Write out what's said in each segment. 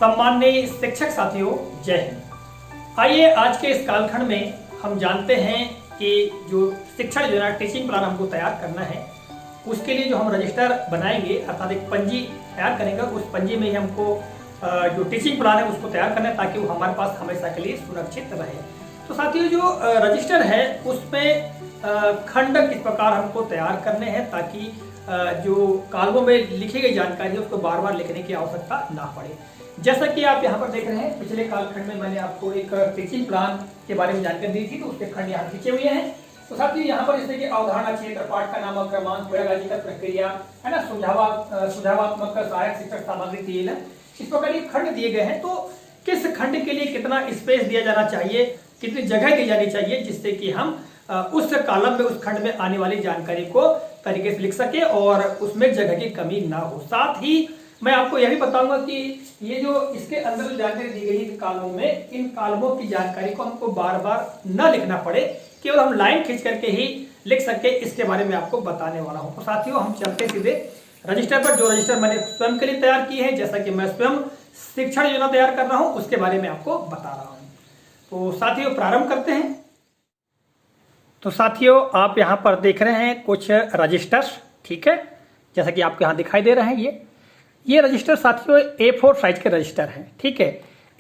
सम्माननीय शिक्षक साथियों, जय हिंद। आइए आज के इस कालखंड में हम जानते हैं कि जो शिक्षण योजना टीचिंग प्लान हमको तैयार करना है, उसके लिए जो हम रजिस्टर बनाएंगे अर्थात एक पंजी तैयार करेंगे, उस पंजी में ही हमको जो टीचिंग प्लान है उसको तैयार करना है ताकि वो हमारे पास हमेशा के लिए सुरक्षित रहे। तो साथियों, जो रजिस्टर है उसमें खंड किस प्रकार हमको तैयार करने हैं ताकि जो कालमों में लिखी गई जानकारी है उसको बार बार लिखने की आवश्यकता ना पड़े। जैसा कि आप यहाँ पर देख रहे हैं, पिछले कालखंड में मैंने आपको एक टीचिंग प्लान के बारे में जानकारी दी थी, तो उसके खंड यहाँ खींचे हुए हैं। तो साथियों, यहाँ पर जैसे कि अवधारणा क्षेत्र, पाठ का नाम और क्रमांक, पेडागॉजी का प्रक्रिया है ना, सुझावात्मक सहायक शिक्षक सामग्री TLM, इस प्रकार ये खंड दिए गए हैं। तो किस खंड के लिए कितना स्पेस दिया जाना चाहिए, कितनी जगह दी जानी चाहिए, जिससे कि हम उस कॉलम में, उस खंड में आने वाली जानकारी को तरीके से लिख सके और उसमें जगह की कमी ना हो। साथ ही मैं आपको यह भी बताऊंगा कि ये जो इसके अंदर जानकारी दी गई है कॉलमों में, इन कॉलमों की जानकारी को हमको बार बार न लिखना पड़े, केवल हम लाइन खींच करके ही लिख सके, इसके बारे में आपको बताने वाला हूं। तो साथियों, हम चलते सीधे रजिस्टर पर। जो रजिस्टर मैंने स्वयं के लिए तैयार की है, जैसा कि मैं स्वयं शिक्षण योजना तैयार कर रहा हूं, उसके बारे में आपको बता रहा हूं। तो साथियों, प्रारंभ करते हैं। तो साथियों, आप यहाँ पर देख रहे हैं कुछ रजिस्टर्स, ठीक है, जैसा कि आपको यहाँ दिखाई दे रहे हैं। ये रजिस्टर साथियों A4 साइज के रजिस्टर हैं, ठीक है।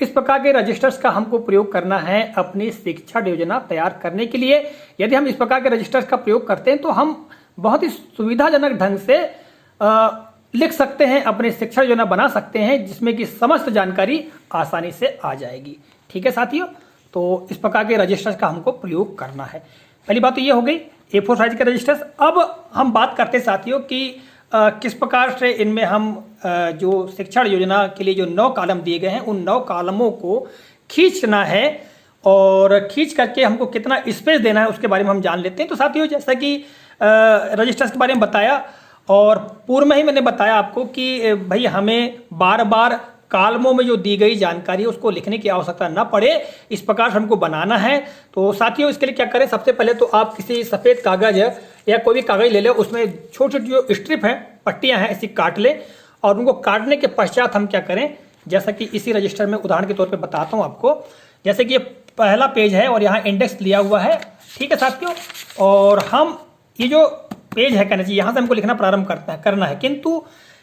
इस प्रकार के रजिस्टर्स का हमको प्रयोग करना है अपनी शिक्षा योजना तैयार करने के लिए। यदि हम इस प्रकार के रजिस्टर्स का प्रयोग करते हैं तो हम बहुत ही सुविधाजनक ढंग से लिख सकते हैं, अपनी शिक्षा योजना बना सकते हैं, जिसमें कि समस्त जानकारी आसानी से आ जाएगी, ठीक है साथियों। तो इस प्रकार के रजिस्टर्स का हमको प्रयोग करना है। पहली बात तो ये हो गई A4 साइज के रजिस्टर्स। अब हम बात करते हैं साथियों कि किस प्रकार से इनमें हम जो शिक्षण योजना के लिए जो 9 कॉलम दिए गए हैं, उन 9 कॉलमों को खींचना है और खींच करके हमको कितना स्पेस देना है उसके बारे में हम जान लेते हैं। तो साथियों, जैसा कि रजिस्टर्स के बारे में बताया और पूर्व में ही मैंने बताया आपको कि भाई हमें बार बार कॉलमों में जो दी गई जानकारी है उसको लिखने की आवश्यकता ना पड़े, इस प्रकार से हमको बनाना है। तो साथियों, इसके लिए क्या करें, सबसे पहले तो आप किसी सफ़ेद कागज या कोई भी कागज ले लें, उसमें छोटी छोटी जो स्ट्रिप है, पट्टियां हैं, ऐसी काट लें। और उनको काटने के पश्चात हम क्या करें, जैसा कि इसी रजिस्टर में उदाहरण के तौर पर बताता हूँ आपको। जैसे कि ये पहला पेज है और यहाँ इंडेक्स लिया हुआ है, ठीक है साथियों। और हम ये जो पेज है कहना चाहिए, यहाँ से हमको लिखना प्रारंभ करना है। किंतु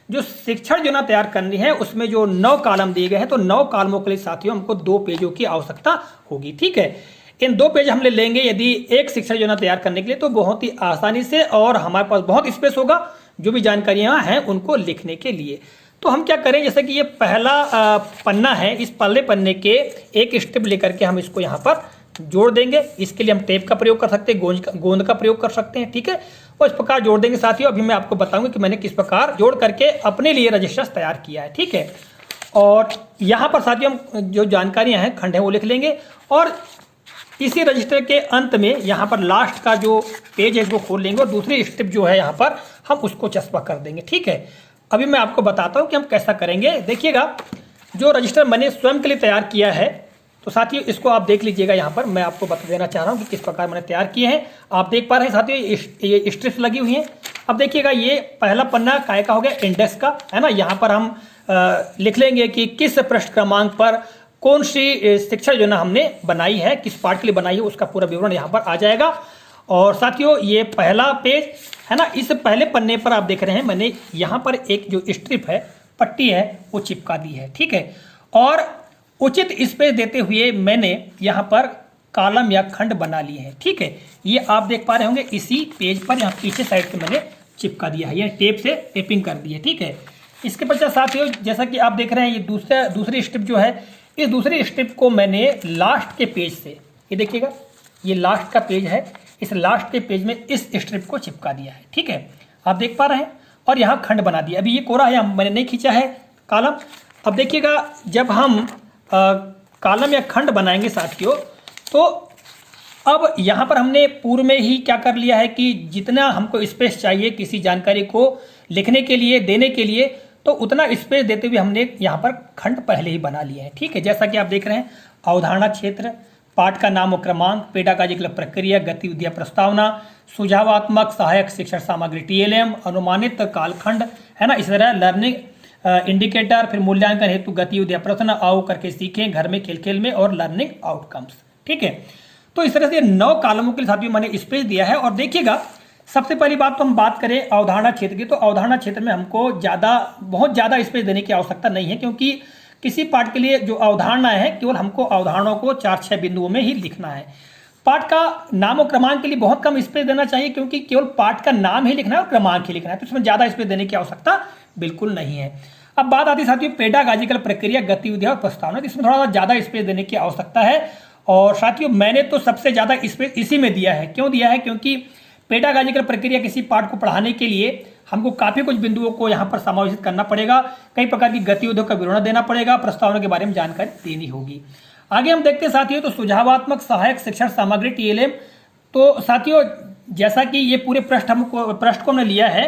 जो शिक्षण योजना तैयार करनी है उसमें जो 9 कॉलम दिए गए हैं, तो 9 कॉलमों के लिए साथियों हमको 2 पेजों की आवश्यकता होगी, ठीक है। इन 2 पेज हम लेंगे यदि एक शिक्षण योजना तैयार करने के लिए, तो बहुत ही आसानी से, और हमारे पास बहुत स्पेस होगा जो भी जानकारियां हैं उनको लिखने के लिए। तो हम क्या करें, जैसे कि ये पहला पन्ना है, इस पहले पन्ने के एक स्ट्रिप लेकर के हम इसको यहाँ पर जोड़ देंगे। इसके लिए हम टेप का प्रयोग कर सकते हैं, गोंद का प्रयोग कर सकते हैं, ठीक है। और इस प्रकार जोड़ देंगे साथियों। अभी मैं आपको बताऊंगा कि मैंने किस प्रकार जोड़ करके अपने लिए रजिस्टर्स तैयार किया है, ठीक है। और यहाँ पर साथियों हम जो जानकारियां हैं, खंड है, वो लिख लेंगे। और इसी रजिस्टर के अंत में यहाँ पर लास्ट का जो पेज है इसको खोल लेंगे और दूसरी स्ट्रिप जो है यहाँ पर हम उसको चस्पा कर देंगे, ठीक है। अभी मैं आपको बताता हूँ कि हम कैसा करेंगे। देखिएगा, जो रजिस्टर मैंने स्वयं के लिए तैयार किया है, तो साथियों इसको आप देख लीजिएगा। यहाँ पर मैं आपको बता देना चाह रहा हूँ कि किस प्रकार मैंने तैयार किए हैं। आप देख पा रहे हैं साथियों, ये स्ट्रिप्स लगी हुई हैं। अब देखिएगा, ये पहला पन्ना काय का हो गया, इंडेक्स का, है ना। यहाँ पर हम लिख लेंगे कि किस पृष्ठ क्रमांक पर कौन सी शिक्षा योजना हमने बनाई है, किस पाठ के लिए बनाई है, उसका पूरा विवरण यहाँ पर आ जाएगा। और साथियों, ये पहला पेज है ना, इस पहले पन्ने पर आप देख रहे हैं मैंने यहाँ पर एक जो स्ट्रिप है, पट्टी है, वो चिपका दी है, ठीक है। और उचित स्पेस देते हुए मैंने यहाँ पर कॉलम या खंड बना लिए हैं, ठीक है। ये आप देख पा रहे होंगे, इसी पेज पर यहाँ पीछे साइड से मैंने चिपका दिया है, ये टेप से टेपिंग कर दी है, ठीक है। इसके पश्चात साथियों, जैसा कि आप देख रहे हैं, ये दूसरी स्ट्रिप जो है, इस दूसरी स्ट्रिप को मैंने लास्ट के पेज से, ये देखिएगा, ये लास्ट का पेज है, इस लास्ट के पेज में इस स्ट्रिप को चिपका दिया है, ठीक है। आप देख पा रहे हैं। और यहाँ खंड बना दिया। अभी ये कोरा है, मैंने नहीं खींचा है कॉलम। अब देखिएगा, जब हम कॉलम या खंड बनाएंगे साथियों, तो अब यहाँ पर हमने पूर्व में ही क्या कर लिया है कि जितना हमको स्पेस चाहिए किसी जानकारी को लिखने के लिए, देने के लिए, तो उतना स्पेस देते हुए हमने यहाँ पर खंड पहले ही बना लिए हैं, ठीक है। जैसा कि आप देख रहे हैं, अवधारणा क्षेत्र, पाठ का नाम और क्रमांक, पेडागॉजिकल प्रक्रिया, गतिविधियां प्रस्तावना, सुझावात्मक सहायक शिक्षण सामग्री TLM, अनुमानित कालखंड, है ना। इस तरह लर्निंग इंडिकेटर, फिर मूल्यांकन हेतु गतिविधियां, प्रश्न आओ करके सीखें, घर में खेल खेल में, और लर्निंग आउटकम्स। ठीक है, तो इस तरह से 9 कॉलमों के लिए साथियों मैंने स्पेस दिया है। और देखिएगा, सबसे पहली बात तो हम बात करें अवधारणा क्षेत्र की, तो अवधारणा क्षेत्र में हमको बहुत ज्यादा स्पेस देने की आवश्यकता नहीं है, क्योंकि किसी पाठ के लिए जो अवधारणाएं हैं केवल हमको अवधारणाओं को 4-6 बिंदुओं में ही लिखना है। पाठ का नाम और क्रमांक के लिए बहुत कम स्पेस देना चाहिए, क्योंकि केवल पाठ का नाम ही लिखना है और क्रमांक ही लिखना है, तो इसमें ज्यादा स्पेस देने की आवश्यकता बिल्कुल नहीं है। अब बात आती है साथियों पेडागॉजिकल प्रक्रिया, गतिविधियां और प्रस्तावना, इसमें थोड़ा सा ज्यादा स्पेस देने की आवश्यकता है। और साथियों मैंने तो सबसे ज्यादा स्पेस इसी में दिया है। क्यों दिया है? क्योंकि पेडागॉजिकल प्रक्रिया किसी पाठ को पढ़ाने के लिए हमको काफी कुछ बिंदुओं को यहाँ पर समावेशित करना पड़ेगा, कई प्रकार की गतिविधियों का विवरण देना पड़ेगा, प्रस्तावना के बारे में जानकारी देनी होगी। आगे हम देखते हैं साथियों, तो सुझावात्मक सहायक शिक्षण सामग्री TLM। तो साथियों जैसा कि ये पूरे पृष्ठ को हमने लिया है,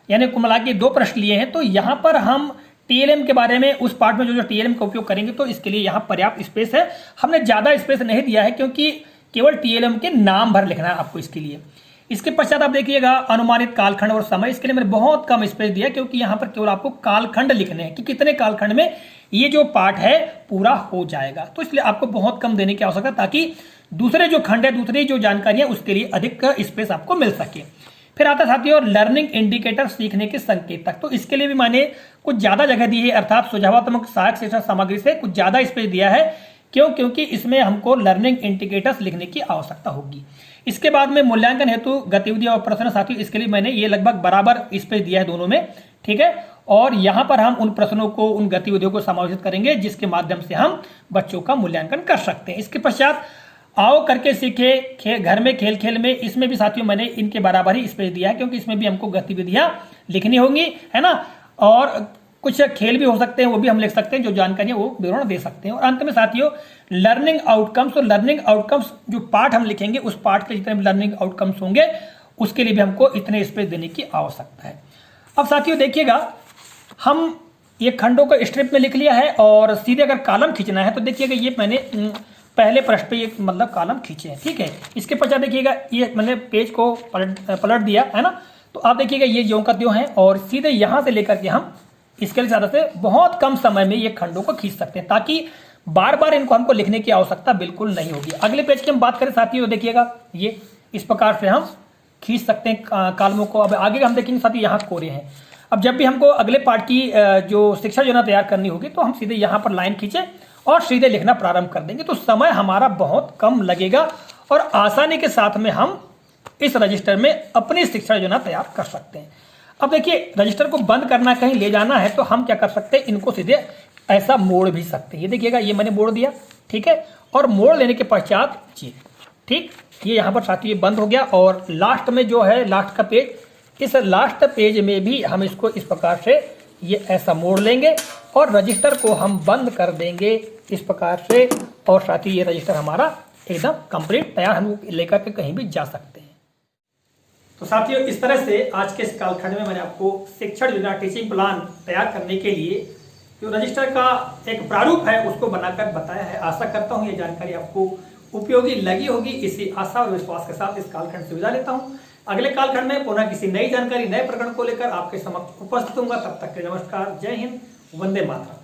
यानी कुल मिला के 2 पृष्ठ लिए हैं, तो यहाँ पर हम TLM के बारे में उस पार्ट में जो TLM का उपयोग करेंगे, तो इसके लिए यहाँ पर्याप्त स्पेस है। हमने ज्यादा स्पेस नहीं दिया है, क्योंकि केवल TLM के नाम भर लिखना है आपको इसके लिए। इसके पश्चात आप देखिएगा अनुमानित कालखंड और समय, इसके लिए मैंने बहुत कम स्पेस दिया, क्योंकि यहाँ पर केवल आपको कालखंड लिखने हैं कि कितने कालखंड में ये जो पाठ है पूरा हो जाएगा, तो इसलिए आपको बहुत कम देने की आवश्यकता, ताकि दूसरे जो खंड है, दूसरी जो जानकारी है, उसके लिए अधिक स्पेस आपको मिल सके। फिर आता साथियों लर्निंग इंडिकेटर, सीखने के संकेतक, तो इसके लिए भी मैंने कुछ ज्यादा जगह दी है, अर्थात सुझावात्मक सहायक शिक्षण सामग्री से कुछ ज्यादा स्पेस दिया है। क्यों? क्योंकि इसमें हमको लर्निंग इंडिकेटर्स लिखने की आवश्यकता होगी। इसके बाद में मूल्यांकन हेतु गतिविधियां और प्रश्न, साथियों इसके लिए मैंने ये लगभग बराबर स्पेस दिया है दोनों में। ठीक है, और यहां पर हम उन प्रश्नों को, उन गतिविधियों को समावेशित करेंगे जिसके माध्यम से हम बच्चों का मूल्यांकन कर सकते हैं। इसके पश्चात आओ करके सीखे, घर में खेल खेल में, इसमें भी साथियों मैंने इनके बराबर ही स्पेस दिया है, क्योंकि इसमें भी हमको गतिविधियां लिखनी होंगी, है ना, और कुछ खेल भी हो सकते हैं, वो भी हम लिख सकते हैं, जो जानकारी है वो विवरण दे सकते हैं। और अंत में साथियों लर्निंग आउटकम्स, तो लर्निंग आउटकम्स जो पाठ हम लिखेंगे, उस पाठ के जितने भी लर्निंग आउटकम्स होंगे उसके लिए भी हमको इतने स्पेस देने की आवश्यकता है। अब साथियों देखिएगा, हम ये खंडों को स्ट्रिप में लिख लिया है, और सीधे अगर कॉलम खींचना है तो देखिएगा ये मैंने पहले पृष्ठ पे ये मतलब कॉलम खींचे हैं। ठीक है, इसके पश्चात देखिएगा ये मैंने पेज को पलट दिया है ना, तो आप देखिएगा ये ज्यों का त्यों है, और सीधे यहां से लेकर के हम इसके लिए ज्यादा से बहुत कम समय में ये खंडों को खींच सकते हैं, ताकि बार बार इनको हमको लिखने की आवश्यकता बिल्कुल नहीं होगी। अगले पेज की हम बात करें साथियों, तो देखिएगा ये इस प्रकार से हम खींच सकते हैं कॉलमों को। अब आगे हम देखेंगे साथियों यहाँ कोरे हैं। अब जब भी हमको अगले पार्ट की जो शिक्षा योजना तैयार करनी होगी, तो हम सीधे यहाँ पर लाइन खींचे और सीधे लिखना प्रारंभ कर देंगे, तो समय हमारा बहुत कम लगेगा और आसानी के साथ में हम इस रजिस्टर में अपनी शिक्षा योजना तैयार कर सकते हैं। अब देखिए रजिस्टर को बंद करना, कहीं ले जाना है, तो हम क्या कर सकते हैं, इनको सीधे ऐसा मोड़ भी सकते हैं। ये देखिएगा ये मैंने मोड़ दिया, ठीक है, और मोड़ लेने के पश्चात जी ठीक, ये यहाँ पर साथियों ये बंद हो गया। और लास्ट में जो है लास्ट का पेज, इस लास्ट पेज में भी हम इसको इस प्रकार से ये ऐसा मोड़ लेंगे और रजिस्टर को हम बंद कर देंगे इस प्रकार से, और साथ ही ये रजिस्टर हमारा एकदम कंप्लीट तैयार, हम लेकर के कहीं भी जा सकते हैं। तो साथियों इस तरह से आज के इस कालखंड में मैंने आपको शिक्षण योजना टीचिंग प्लान तैयार करने के लिए जो रजिस्टर का एक प्रारूप है उसको बनाकर बताया है। आशा करता हूँ ये जानकारी आपको उपयोगी लगी होगी। इसी आशा और विश्वास के साथ इस कालखंड से विदा लेता हूँ। अगले कालखंड में पुनः किसी नई जानकारी, नए प्रकरण को लेकर आपके समक्ष उपस्थित होऊंगा। तब तक के नमस्कार, जय हिंद, वंदे मातरम।